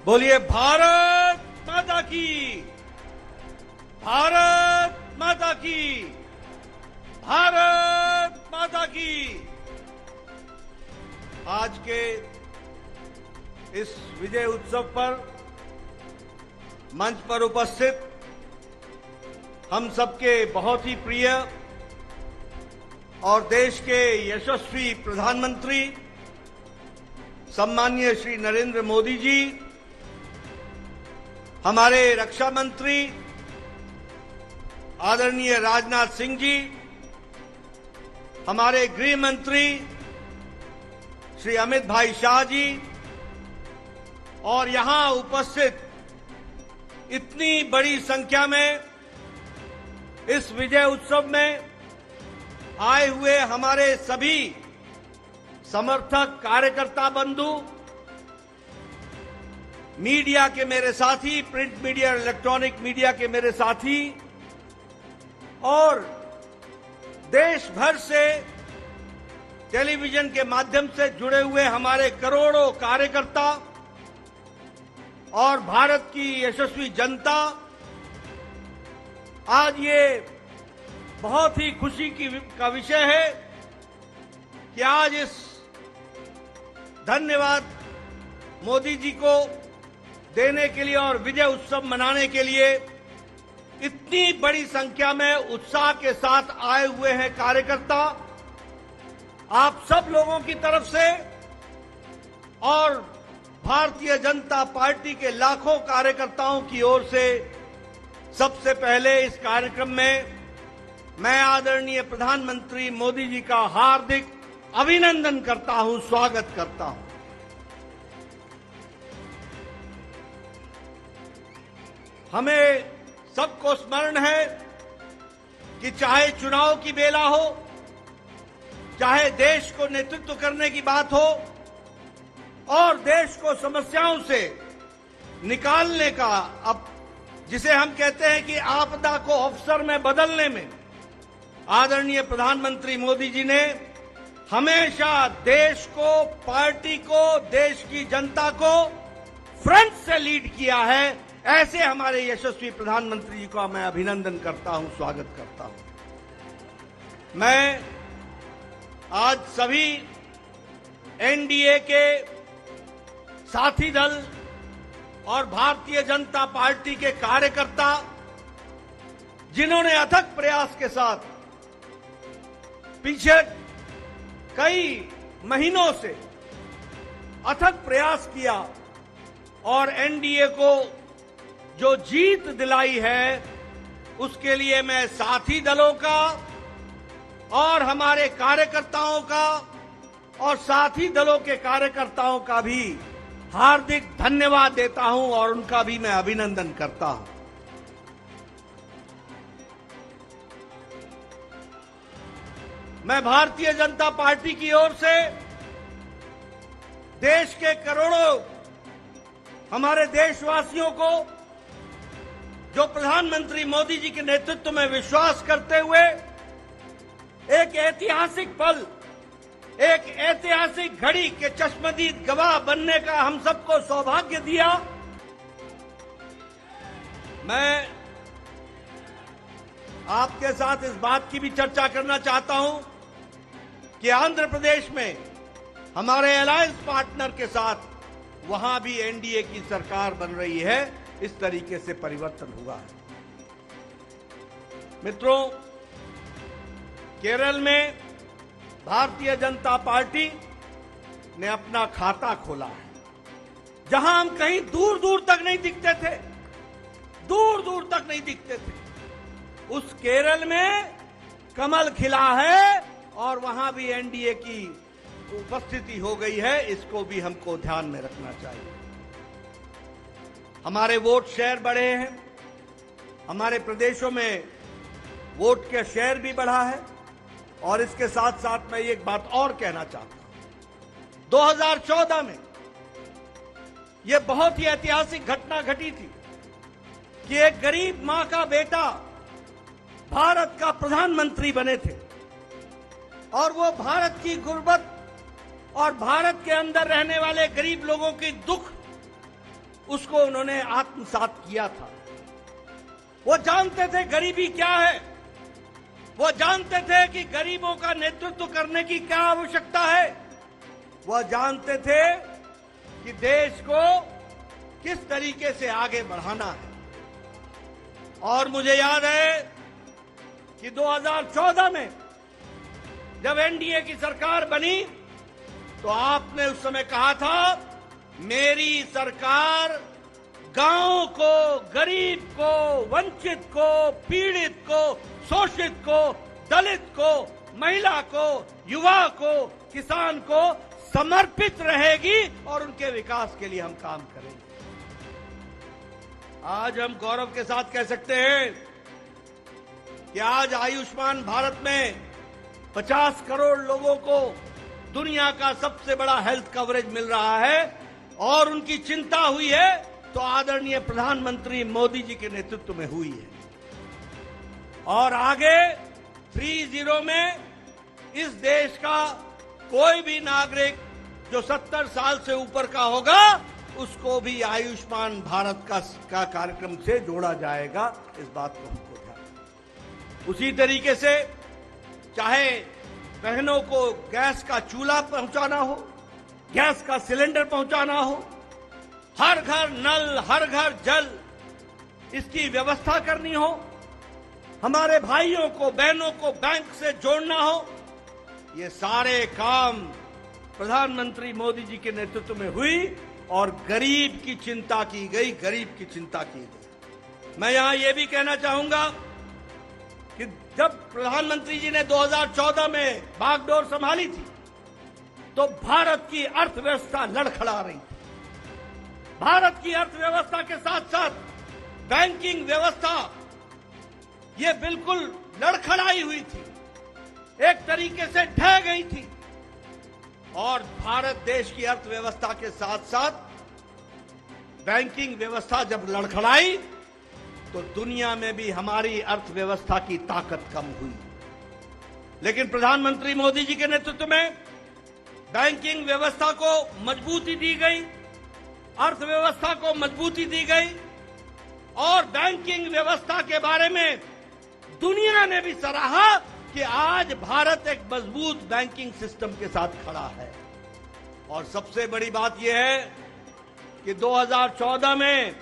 बोलिए भारत माता की, भारत माता की, भारत माता की। आज के इस विजय उत्सव पर मंच पर उपस्थित हम सबके बहुत ही प्रिय और देश के यशस्वी प्रधानमंत्री सम्माननीय श्री नरेंद्र मोदी जी, हमारे रक्षा मंत्री आदरणीय राजनाथ सिंह जी, हमारे गृह मंत्री श्री अमित भाई शाह जी और यहां उपस्थित इतनी बड़ी संख्या में इस विजय उत्सव में आए हुए हमारे सभी समर्थक, कार्यकर्ता बंधु, मीडिया के मेरे साथी, प्रिंट मीडिया, इलेक्ट्रॉनिक मीडिया के मेरे साथी और देश भर से टेलीविजन के माध्यम से जुड़े हुए हमारे करोड़ों कार्यकर्ता और भारत की यशस्वी जनता, आज ये बहुत ही खुशी का विषय है कि आज इस धन्यवाद मोदी जी को देने के लिए और विजय उत्सव मनाने के लिए इतनी बड़ी संख्या में उत्साह के साथ आए हुए हैं कार्यकर्ता। आप सब लोगों की तरफ से और भारतीय जनता पार्टी के लाखों कार्यकर्ताओं की ओर से सबसे पहले इस कार्यक्रम में मैं आदरणीय प्रधानमंत्री मोदी जी का हार्दिक अभिनंदन करता हूं, स्वागत करता हूं। हमें सबको स्मरण है कि चाहे चुनाव की बेला हो, चाहे देश को नेतृत्व करने की बात हो और देश को समस्याओं से निकालने का, अब जिसे हम कहते हैं कि आपदा को अवसर में बदलने में आदरणीय प्रधानमंत्री मोदी जी ने हमेशा देश को, पार्टी को, देश की जनता को फ्रंट से लीड किया है। ऐसे हमारे यशस्वी प्रधानमंत्री जी का मैं अभिनंदन करता हूं, स्वागत करता हूं। मैं आज सभी एनडीए के साथी दल और भारतीय जनता पार्टी के कार्यकर्ता, जिन्होंने अथक प्रयास के साथ पीछे कई महीनों से अथक प्रयास किया और एनडीए को जो जीत दिलाई है, उसके लिए मैं साथी दलों का और हमारे कार्यकर्ताओं का और साथी दलों के कार्यकर्ताओं का भी हार्दिक धन्यवाद देता हूं और उनका भी मैं अभिनंदन करता हूं। मैं भारतीय जनता पार्टी की ओर से देश के करोड़ों हमारे देशवासियों को, जो प्रधानमंत्री मोदी जी के नेतृत्व में विश्वास करते हुए एक ऐतिहासिक पल, एक ऐतिहासिक घड़ी के चश्मदीद गवाह बनने का हम सबको सौभाग्य दिया, मैं आपके साथ इस बात की भी चर्चा करना चाहता हूं कि आंध्र प्रदेश में हमारे अलायंस पार्टनर के साथ वहां भी एनडीए की सरकार बन रही है। इस तरीके से परिवर्तन हुआ है। मित्रों, केरल में भारतीय जनता पार्टी ने अपना खाता खोला है, जहां हम कहीं दूर दूर तक नहीं दिखते थे, दूर दूर तक नहीं दिखते थे। उस केरल में कमल खिला है और वहां भी एनडीए की उपस्थिति हो गई है। इसको भी हमको ध्यान में रखना चाहिए। हमारे वोट शेयर बढ़े हैं, हमारे प्रदेशों में वोट का शेयर भी बढ़ा है और इसके साथ साथ मैं एक बात और कहना चाहता हूं। 2014 में यह बहुत ही ऐतिहासिक घटना घटी थी कि एक गरीब मां का बेटा भारत का प्रधानमंत्री बने थे और वो भारत की गुर्बत और भारत के अंदर रहने वाले गरीब लोगों की दुख उसको उन्होंने आत्मसात किया था। वो जानते थे गरीबी क्या है, वो जानते थे कि गरीबों का नेतृत्व करने की क्या आवश्यकता है, वह जानते थे कि देश को किस तरीके से आगे बढ़ाना है। और मुझे याद है कि 2014 में जब एनडीए की सरकार बनी तो आपने उस समय कहा था, मेरी सरकार गांव को, गरीब को, वंचित को, पीड़ित को, शोषित को, दलित को, महिला को, युवा को, किसान को समर्पित रहेगी और उनके विकास के लिए हम काम करेंगे। आज हम गौरव के साथ कह सकते हैं कि आज आयुष्मान भारत में 50 करोड़ लोगों को दुनिया का सबसे बड़ा हेल्थ कवरेज मिल रहा है और उनकी चिंता हुई है तो आदरणीय प्रधानमंत्री मोदी जी के नेतृत्व में हुई है। और आगे 30 में इस देश का कोई भी नागरिक जो 70 साल से ऊपर का होगा उसको भी आयुष्मान भारत का कार्यक्रम से जोड़ा जाएगा। इस बात को हमको ध्यान। उसी तरीके से चाहे बहनों को गैस का चूल्हा पहुंचाना हो, गैस का सिलेंडर पहुंचाना हो, हर घर नल, हर घर जल, इसकी व्यवस्था करनी हो, हमारे भाइयों को, बहनों को बैंक से जोड़ना हो, ये सारे काम प्रधानमंत्री मोदी जी के नेतृत्व में हुई और गरीब की चिंता की गई, गरीब की चिंता की गई। मैं यहां यह भी कहना चाहूंगा कि जब प्रधानमंत्री जी ने 2014 में बागडोर संभाली थी तो भारत की अर्थव्यवस्था लड़खड़ा रही थी। भारत की अर्थव्यवस्था के साथ साथ बैंकिंग व्यवस्था ये बिल्कुल लड़खड़ाई हुई थी, एक तरीके से ढह गई थी। और भारत देश की अर्थव्यवस्था के साथ साथ बैंकिंग व्यवस्था जब लड़खड़ाई तो दुनिया में भी हमारी अर्थव्यवस्था की ताकत कम हुई। लेकिन प्रधानमंत्री मोदी जी के नेतृत्व में बैंकिंग व्यवस्था को मजबूती दी गई, अर्थव्यवस्था को मजबूती दी गई और बैंकिंग व्यवस्था के बारे में दुनिया ने भी सराहा कि आज भारत एक मजबूत बैंकिंग सिस्टम के साथ खड़ा है। और सबसे बड़ी बात यह है कि 2014 में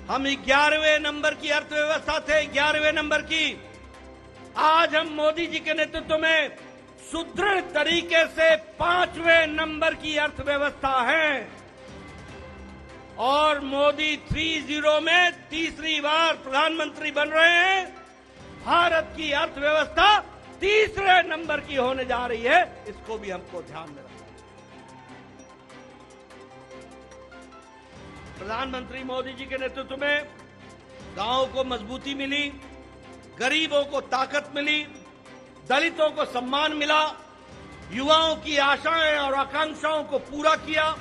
हम 11वें नंबर की अर्थव्यवस्था थे, 11वें नंबर की। आज हम मोदी जी के नेतृत्व में सुदृढ़ तरीके से 5वें नंबर की अर्थव्यवस्था है और मोदी 30 में तीसरी बार प्रधानमंत्री बन रहे हैं। भारत की अर्थव्यवस्था तीसरे नंबर की होने जा रही है, इसको भी हमको ध्यान में रखना है। प्रधानमंत्री मोदी जी के नेतृत्व में गांवों को मजबूती मिली, गरीबों को ताकत मिली, दलितों को सम्मान मिला, युवाओं की आशाएं और आकांक्षाओं को पूरा किया,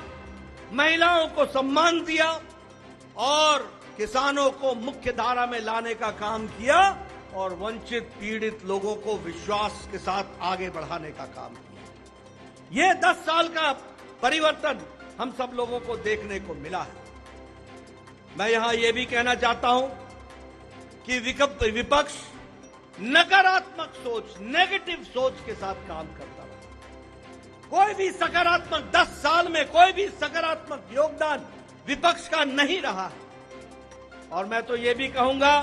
महिलाओं को सम्मान दिया और किसानों को मुख्य धारा में लाने का काम किया और वंचित पीड़ित लोगों को विश्वास के साथ आगे बढ़ाने का काम किया। ये 10 साल का परिवर्तन हम सब लोगों को देखने को मिला है। मैं यहां यह भी कहना चाहता हूं कि विपक्ष नकारात्मक सोच, नेगेटिव सोच के साथ काम करता रहा। कोई भी सकारात्मक 10 साल में कोई भी सकारात्मक योगदान विपक्ष का नहीं रहा है। और मैं तो ये भी कहूंगा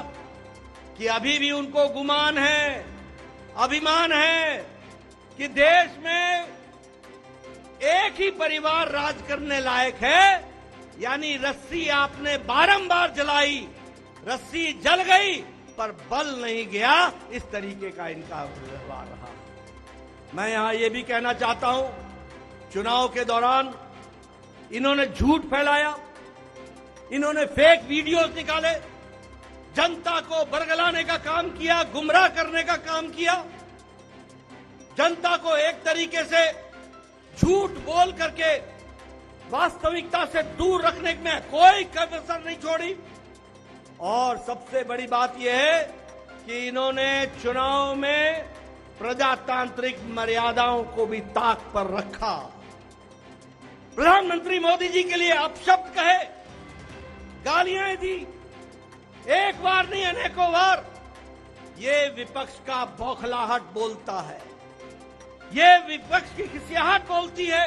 कि अभी भी उनको गुमान है, अभिमान है कि देश में एक ही परिवार राज करने लायक है। यानी रस्सी आपने बारंबार जलाई, रस्सी जल गई पर बल नहीं गया, इस तरीके का इनका व्यवहार रहा। मैं यहां यह भी कहना चाहता हूं, चुनाव के दौरान इन्होंने झूठ फैलाया, इन्होंने फेक वीडियोस निकाले, जनता को बरगलाने का काम किया, गुमराह करने का काम किया, जनता को एक तरीके से झूठ बोल करके वास्तविकता से दूर रखने में कोई कसर नहीं छोड़ी। और सबसे बड़ी बात यह है कि इन्होंने चुनाव में प्रजातांत्रिक मर्यादाओं को भी ताक पर रखा। प्रधानमंत्री मोदी जी के लिए अपशब्द कहे, गालियां दी, एक बार नहीं अनेकों बार। ये विपक्ष का बौखलाहट बोलता है, ये विपक्ष की खिसियाहट बोलती है,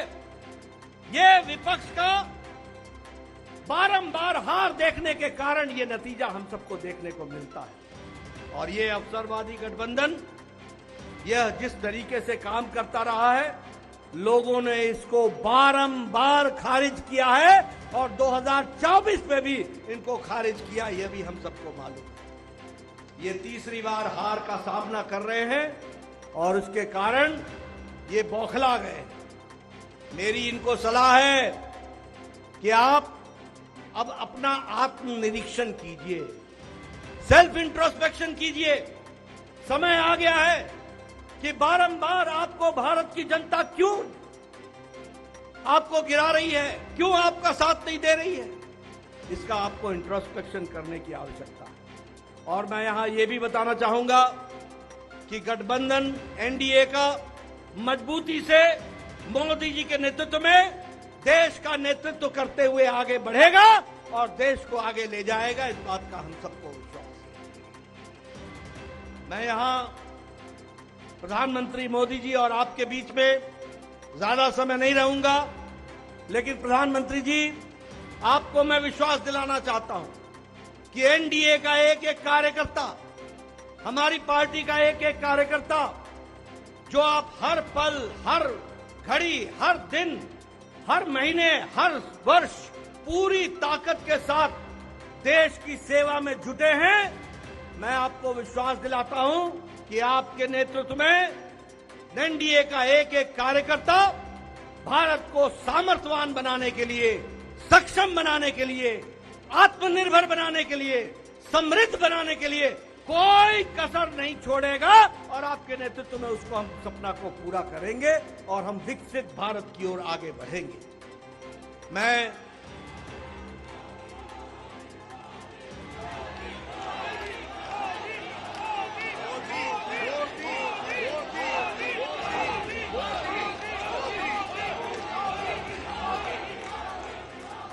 ये विपक्ष का बारंबार हार देखने के कारण ये नतीजा हम सबको देखने को मिलता है। और ये अवसरवादी गठबंधन यह जिस तरीके से काम करता रहा है, लोगों ने इसको बारंबार खारिज किया है और 2024 में भी इनको खारिज किया, यह भी हम सबको मालूम है। ये तीसरी बार हार का सामना कर रहे हैं और उसके कारण ये बौखला गए। मेरी इनको सलाह है कि आप अब अपना आत्मनिरीक्षण कीजिए, सेल्फ इंट्रोस्पेक्शन कीजिए। समय आ गया है कि बारंबार आपको भारत की जनता क्यों आपको गिरा रही है, क्यों आपका साथ नहीं दे रही है, इसका आपको इंट्रोस्पेक्शन करने की आवश्यकता है। और मैं यहां यह भी बताना चाहूंगा कि गठबंधन एनडीए का मजबूती से मोदी जी के नेतृत्व में देश का नेतृत्व करते हुए आगे बढ़ेगा और देश को आगे ले जाएगा, इस बात का हम सबको विश्वास है। मैं यहां प्रधानमंत्री मोदी जी और आपके बीच में ज्यादा समय नहीं रहूंगा, लेकिन प्रधानमंत्री जी आपको मैं विश्वास दिलाना चाहता हूं कि एनडीए का एक एक कार्यकर्ता, हमारी पार्टी का एक एक कार्यकर्ता, जो आप हर पल, हर घड़ी, हर दिन, हर महीने, हर वर्ष पूरी ताकत के साथ देश की सेवा में जुटे हैं, मैं आपको विश्वास दिलाता हूं कि आपके नेतृत्व में एनडीए का एक एक कार्यकर्ता भारत को सामर्थ्यवान बनाने के लिए, सक्षम बनाने के लिए, आत्मनिर्भर बनाने के लिए, समृद्ध बनाने के लिए कोई कसर नहीं छोड़ेगा और आपके नेतृत्व में उसको हम सपना को पूरा करेंगे और हम विकसित भारत की ओर आगे बढ़ेंगे। मैं